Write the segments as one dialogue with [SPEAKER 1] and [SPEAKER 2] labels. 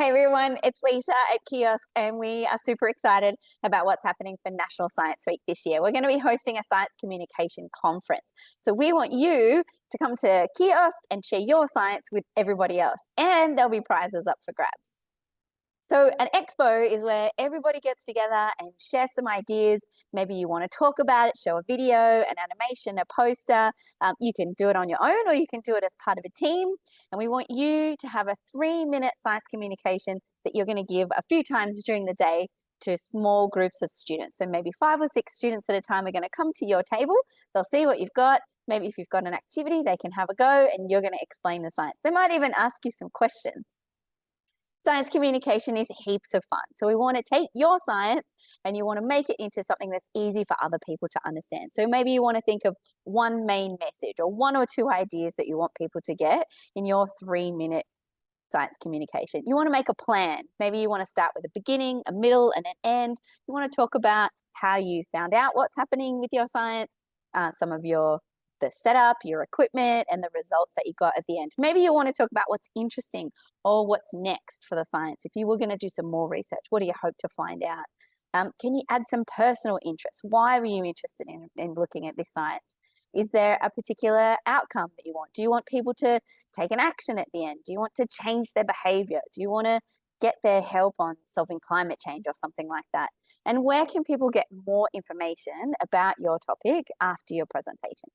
[SPEAKER 1] Hey everyone, it's Lisa at KIOSC, and we are super excited about what's happening for National Science Week this year. We're going to be hosting a science communication conference. So we want you to come to KIOSC and share your science with everybody else, and there'll be prizes up for grabs. So an expo is where everybody gets together and shares some ideas. Maybe you want to talk about it, show a video, an animation, a poster. You can do it on your own or you can do it as part of a team. And we want you to have a 3-minute science communication that you're going to give a few times during the day to small groups of students. So maybe 5 or 6 students at a time are going to come to your table. They'll see what you've got. Maybe if you've got an activity, they can have a go and you're going to explain the science. They might even ask you some questions. Science communication is heaps of fun. So we want to take your science and you want to make it into something that's easy for other people to understand. So maybe you want to think of one main message or 1 or 2 ideas that you want people to get in your 3-minute science communication. You want to make a plan. Maybe you want to start with a beginning, a middle, and an end. You want to talk about how you found out what's happening with your science, some of the setup, your equipment, and the results that you got at the end. Maybe you want to talk about what's interesting or what's next for the science. If you were going to do some more research, what do you hope to find out? Can you add some personal interest? Why were you interested in looking at this science? Is there a particular outcome that you want? Do you want people to take an action at the end? Do you want to change their behavior? Do you want to get their help on solving climate change or something like that? And where can people get more information about your topic after your presentation?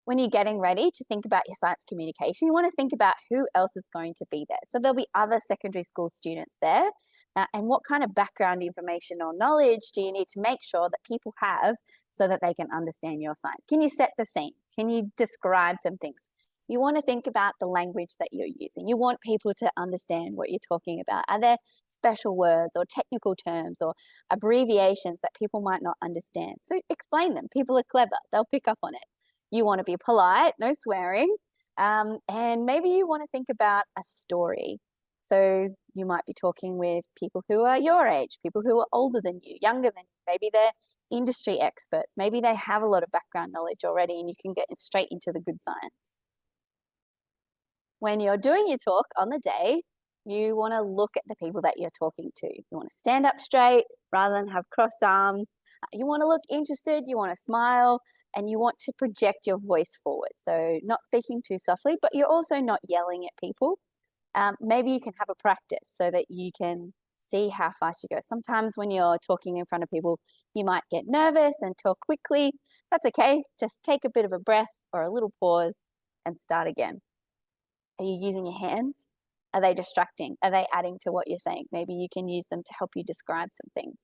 [SPEAKER 1] When you're getting ready to think about your science communication, you want to think about who else is going to be there. So there'll be other secondary school students there. And what kind of background information or knowledge do you need to make sure that people have so that they can understand your science? Can you set the scene? Can you describe some things? You want to think about the language that you're using. You want people to understand what you're talking about. Are there special words or technical terms or abbreviations that people might not understand? So explain them. People are clever. They'll pick up on it. You want to be polite, no swearing, and maybe you want to think about a story. So you might be talking with people who are your age, people who are older than you, younger than you. Maybe they're industry experts. Maybe they have a lot of background knowledge already and you can get straight into the good science. When you're doing your talk on the day, you want to look at the people that you're talking to. You want to stand up straight rather than have crossed arms. You want to look interested, you want to smile, and you want to project your voice forward. So not speaking too softly, but you're also not yelling at people. Maybe you can have a practice so that you can see how fast you go. Sometimes when you're talking in front of people, you might get nervous and talk quickly. That's okay. Just take a bit of a breath or a little pause and start again. Are you using your hands? Are they distracting? Are they adding to what you're saying? Maybe you can use them to help you describe some things.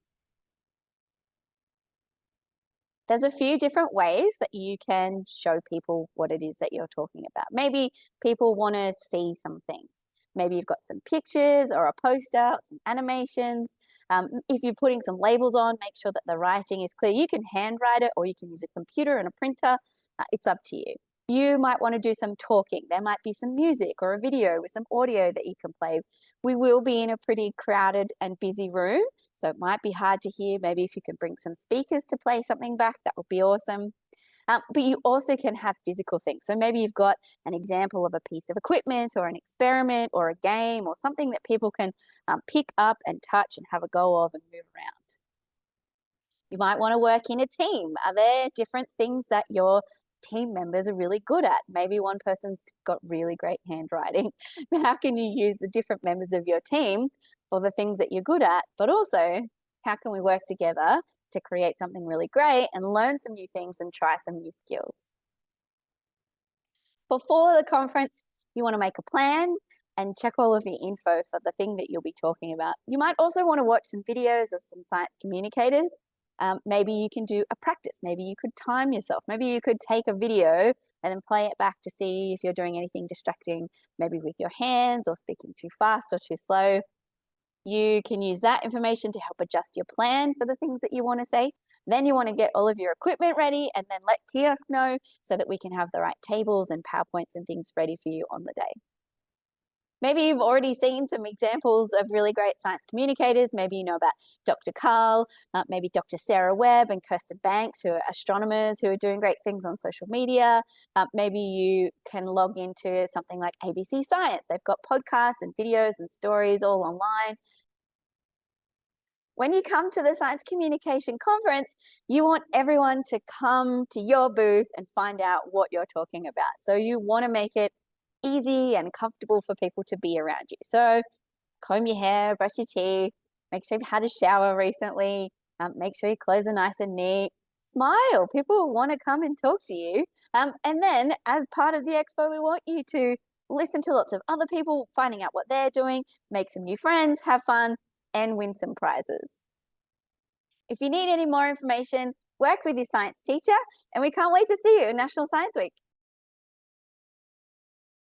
[SPEAKER 1] There's a few different ways that you can show people what it is that you're talking about. Maybe people want to see some things. Maybe you've got some pictures or a poster, some animations. If you're putting some labels on, make sure that the writing is clear. You can handwrite it or you can use a computer and a printer. It's up to you. You might want to do some talking. There might be some music or a video with some audio that you can play. We will be in a pretty crowded and busy room, so it might be hard to hear. Maybe if you could bring some speakers to play something back, that would be awesome. But you also can have physical things. So maybe you've got an example of a piece of equipment or an experiment or a game or something that people can pick up and touch and have a go of and move around. You might want to work in a team. Are there different things that your team members are really good at? Maybe one person's got really great handwriting. How can you use the different members of your team for the things that you're good at, but also how can we work together to create something really great and learn some new things and try some new skills? Before the conference, you want to make a plan and check all of your info for the thing that you'll be talking about. You might also want to watch some videos of some science communicators. Maybe you can do a practice. Maybe you could time yourself. Maybe you could take a video and then play it back to see if you're doing anything distracting, maybe with your hands or speaking too fast or too slow. You can use that information to help adjust your plan for the things that you want to say. Then you want to get all of your equipment ready and then let KIOSC know so that we can have the right tables and PowerPoints and things ready for you on the day. Maybe you've already seen some examples of really great science communicators. Maybe you know about Dr. Carl, maybe Dr. Sarah Webb and Kirsten Banks, who are astronomers who are doing great things on social media. Maybe you can log into something like ABC Science. They've got podcasts and videos and stories all online. When you come to the Science Communication Conference, you want everyone to come to your booth and find out what you're talking about. So you want to make it easy and comfortable for people to be around you. So comb your hair, brush your teeth, make sure you've had a shower recently, make sure your clothes are nice and neat, smile. People want to come and talk to you. And then as part of the expo, we want you to listen to lots of other people, finding out what they're doing, make some new friends, have fun, and win some prizes. If you need any more information, work with your science teacher, and we can't wait to see you at National Science Week.